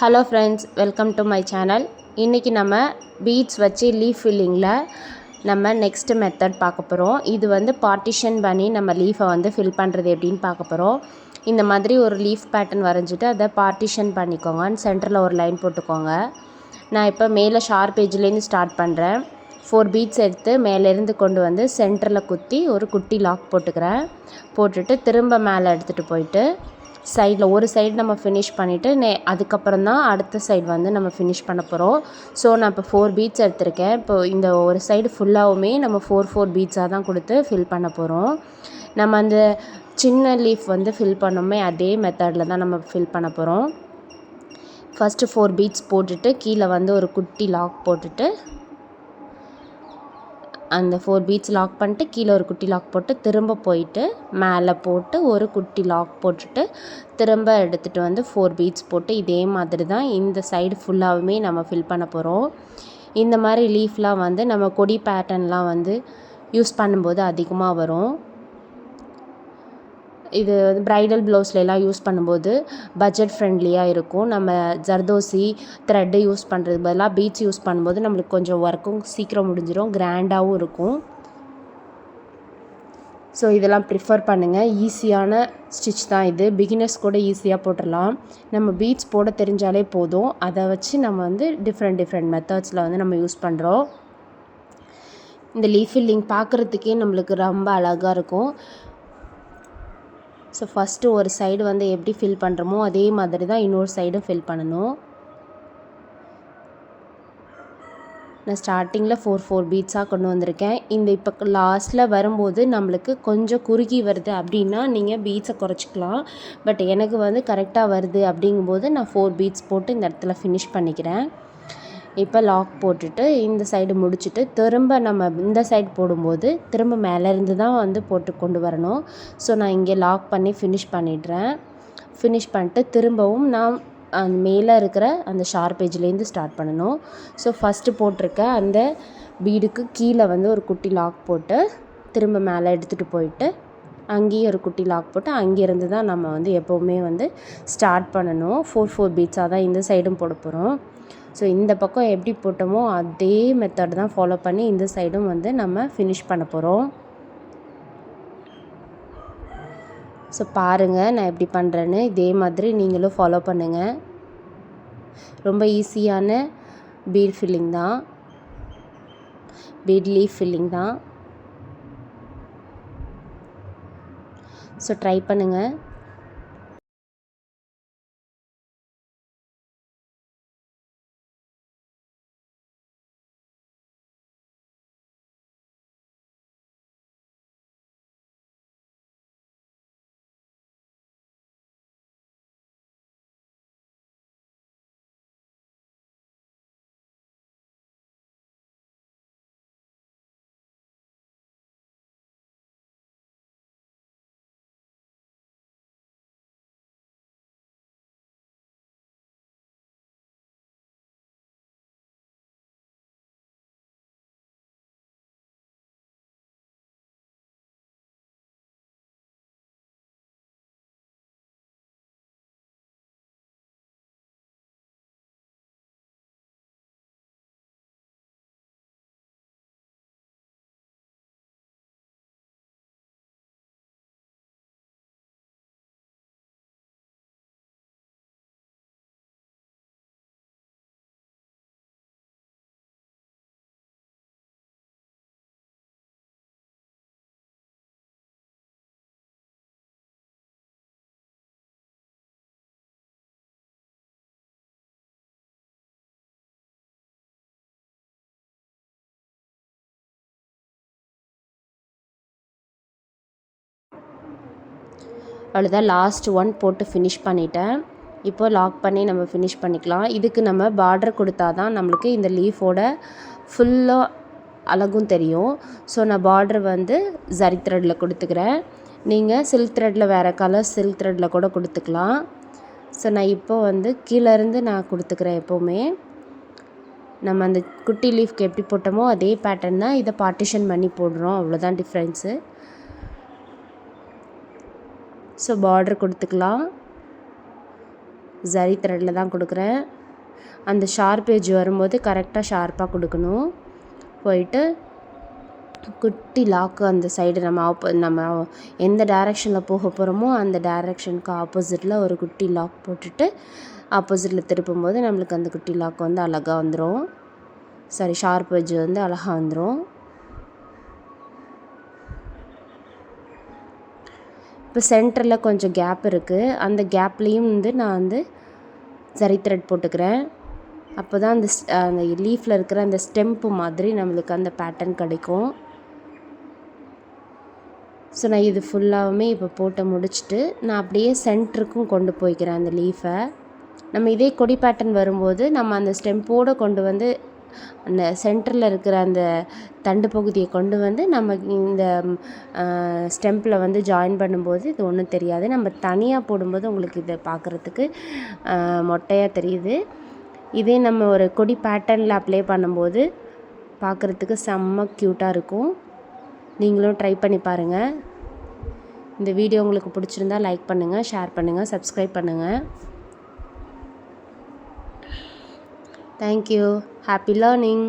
Hello friends, welcome to my channel. இன்றைக்கி நம்ம beads வச்சு லீஃப் ஃபில்லிங்கில் நம்ம நெக்ஸ்ட்டு மெத்தட் பார்க்க போகிறோம். இது வந்து பார்ட்டிஷன் பண்ணி நம்ம லீஃபை வந்து ஃபில் பண்ணுறது எப்படின்னு பார்க்க போகிறோம். இந்த மாதிரி ஒரு லீஃப் பேட்டர்ன் வரைஞ்சிட்டு அதை பார்ட்டிஷன் பண்ணிக்கோங்க. சென்டரில் ஒரு லைன் போட்டுக்கோங்க. நான் இப்போ மேலே ஷார்ப் எட்ஜ்லேருந்து ஸ்டார்ட் பண்ணுறேன். 4 பீட்ஸ் எடுத்து மேலேருந்து கொண்டு வந்து சென்டரில் குத்தி ஒரு குட்டி லாக் போட்டுக்கிறேன். போட்டுட்டு திரும்ப மேலே எடுத்துகிட்டு போயிட்டு சைடில் ஒரு சைடு நம்ம ஃபினிஷ் பண்ணிவிட்டு அதுக்கப்புறம் தான் அடுத்த சைடு வந்து நம்ம ஃபினிஷ் பண்ண போகிறோம். ஸோ நான் இப்போ 4 பீட்ஸ் எடுத்திருக்கேன். இப்போ இந்த ஒரு சைடு ஃபுல்லாகவுமே நம்ம 4 பீட்ஸாக தான் கொடுத்து ஃபில் பண்ண போகிறோம். நம்ம அந்த சின்ன லீஃப் வந்து ஃபில் பண்ணோமே அதே மெத்தடில் தான் நம்ம ஃபில் பண்ண போகிறோம். ஃபஸ்ட்டு 4 பீட்ஸ் போட்டுட்டு கீழே வந்து ஒரு குட்டி லாக் போட்டுட்டு அந்த 4 பீட்ஸ் லாக் பண்ணிட்டு கீழே ஒரு குட்டி லாக் போட்டு திரும்ப போயிட்டு மேலே போட்டு ஒரு குட்டி லாக் போட்டுட்டு திரும்ப எடுத்துகிட்டு வந்து 4 பீட்ஸ் போட்டு இதே மாதிரி தான் இந்த சைடு ஃபுல்லாகவுமே நம்ம ஃபில் பண்ண போகிறோம். இந்த மாதிரி லீஃப்லாம் வந்து நம்ம கொடி பேட்டர்ன்லாம் வந்து யூஸ் பண்ணும்போது அதிகமாக வரும். இது வந்து ப்ரைடல் ப்ளவுஸ்லாம் யூஸ் பண்ணும்போது பட்ஜெட் ஃப்ரெண்ட்லியாக இருக்கும். நம்ம ஜர்தோசி த்ரெட்டு யூஸ் பண்ணுறதுக்கு பதிலாக பீட்ஸ் யூஸ் பண்ணும்போது நம்மளுக்கு கொஞ்சம் ஒர்க்கும் சீக்கிரம் முடிஞ்சிடும், கிராண்டாகவும் இருக்கும். ஸோ இதெல்லாம் ப்ரிஃபர் பண்ணுங்கள். ஈஸியான ஸ்டிச் தான் இது. பிகினர்ஸ் கூட ஈஸியாக போட்டுடலாம். நம்ம பீட்ஸ் போட தெரிஞ்சாலே போதும். அதை வச்சு நம்ம வந்து டிஃப்ரெண்ட் மெத்தட்ஸில் வந்து நம்ம யூஸ் பண்ணுறோம். இந்த லீஃப் ஃபில்லிங் பார்க்குறதுக்கே நம்மளுக்கு ரொம்ப அழகாக இருக்கும். ஸோ ஃபஸ்ட்டு ஒரு சைடு வந்து எப்படி ஃபில் பண்ணுறோமோ அதே மாதிரி தான் இன்னொரு சைடும் ஃபில் பண்ணணும். நான் ஸ்டார்டிங்கில் 4 பீட்ஸாக கொண்டு வந்திருக்கேன். இந்த இப்போ லாஸ்ட்டில் வரும்போது நம்மளுக்கு கொஞ்சம் குறுகி வருது அப்படின்னா நீங்கள் பீட்ஸை குறைச்சிக்கலாம். பட் எனக்கு வந்து கரெக்டாக வருது அப்படிங்கும்போது நான் 4 பீட்ஸ் போட்டு இந்த இடத்துல ஃபினிஷ் பண்ணிக்கிறேன். இப்போ லாக் போட்டுட்டு இந்த சைடு முடிச்சுட்டு திரும்ப நம்ம இந்த சைடு போடும்போது திரும்ப மேலேருந்து தான் வந்து போட்டு கொண்டு வரணும். ஸோ நான் இங்கே லாக் பண்ணி ஃபினிஷ் பண்ணிடுறேன். ஃபினிஷ் பண்ணிட்டு திரும்பவும் நான் அந்த மேலே இருக்கிற அந்த ஷார்ப் எட்ஜ்லேருந்து ஸ்டார்ட் பண்ணணும். ஸோ ஃபஸ்ட்டு போட்டிருக்க அந்த பீடுக்கு கீழே வந்து ஒரு குட்டி லாக் போட்டு திரும்ப மேலே எடுத்துகிட்டு போயிட்டு அங்கேயும் ஒரு குட்டி லாக் போட்டு அங்கேருந்து தான் நம்ம வந்து எப்போவுமே வந்து ஸ்டார்ட் பண்ணணும். 4 பீட்ஸாக தான் இந்த சைடும் போட போகிறோம். ஸோ இந்த பக்கம் எப்படி போட்டோமோ அதே மெத்தட் தான் ஃபாலோ பண்ணி இந்த சைடும் வந்து நம்ம ஃபினிஷ் பண்ண போகிறோம். ஸோ பாருங்கள் நான் எப்படி பண்ணுறேன்னு. இதே மாதிரி நீங்களும் ஃபாலோ பண்ணுங்கள். ரொம்ப ஈஸியான பீட் ஃபில்லிங் தான், பீட் லீஃப் ஃபில்லிங் தான். ஸோ ட்ரை பண்ணுங்கள். அவ்வளோதான், லாஸ்ட் ஒன் போட்டு ஃபினிஷ் பண்ணிட்டேன். இப்போ லாக் பண்ணி நம்ம ஃபினிஷ் பண்ணிக்கலாம். இதுக்கு நம்ம பார்டர் கொடுத்தா தான் நம்மளுக்கு இந்த லீஃபோட ஃபுல்லாக அழகும் தெரியும். ஸோ நான் பார்டர் வந்து ஜரி த்ரெட்டில் கொடுத்துக்கிறேன். நீங்கள் சில்க் த்ரெட்டில் வேறு கலர் சில்க் த்ரெட்டில் கூட கொடுத்துக்கலாம். ஸோ நான் இப்போ வந்து கீழேருந்து நான் கொடுத்துக்கிறேன். எப்போவுமே நம்ம அந்த குட்டி லீஃப்க்கு எப்படி போட்டோமோ அதே பேட்டர்ன் தான் இதை பார்ட்டிஷன் பண்ணி போடுறோம். அவ்வளோதான் டிஃப்ரென்ஸு. ஸோ பார்டர் கொடுத்துக்கலாம். ஜரி த்ரெட்டில் தான் கொடுக்குறேன். அந்த ஷார்ப் எட்ஜ் வரும்போது கரெக்டாக ஷார்ப்பாக கொடுக்கணும். போயிட்டு குட்டி லாக்கு அந்த சைடு நம்ம எந்த டைரெக்ஷனில் போக போகிறோமோ அந்த டைரெக்ஷனுக்கு ஆப்போசிட்டில் ஒரு குட்டி லாக் போட்டுட்டு ஆப்போசிட்டில் திருப்பும்போது நம்மளுக்கு அந்த குட்டி லாக் வந்து அழகாக வந்துடும். சாரி, ஷார்ப் எட்ஜ் வந்து அழகாக வந்துடும். இப்போ சென்டரில் கொஞ்சம் கேப் இருக்குது. அந்த கேப்லேயும் வந்து நான் வந்து ஜரி த்ரெட் போட்டுக்கிறேன். அப்போ தான் அந்த லீஃபில் இருக்கிற அந்த ஸ்டெம்ப்பு மாதிரி நம்மளுக்கு அந்த பேட்டர்ன் கிடைக்கும். ஸோ நான் இது ஃபுல்லாகவுமே இப்போ போட்டு முடிச்சுட்டு நான் அப்படியே சென்டருக்கும் கொண்டு போய்க்கிறேன் அந்த லீஃபை. நம்ம இதே கொடி பேட்டர்ன் வரும்போது நம்ம அந்த ஸ்டெம்போடு கொண்டு வந்து அந்த சென்டரில் இருக்கிற அந்த தண்டு பகுதியை கொண்டு வந்து நம்ம இந்த ஸ்டெம்பில் வந்து ஜாயின் பண்ணும்போது இது ஒன்றும் தெரியாது. நம்ம தனியாக போடும்போது உங்களுக்கு இதை பார்க்குறதுக்கு மொட்டையாக தெரியுது. இதே நம்ம ஒரு கொடி பேட்டர்னில் அப்ளை பண்ணும்போது பார்க்குறதுக்கு செம்ம க்யூட்டாக இருக்கும். நீங்களும் ட்ரை பண்ணி பாருங்கள். இந்த வீடியோ உங்களுக்கு பிடிச்சிருந்தா லைக் பண்ணுங்கள், ஷேர் பண்ணுங்கள், சப்ஸ்கிரைப் பண்ணுங்கள். தேங்க்யூ. Happy learning.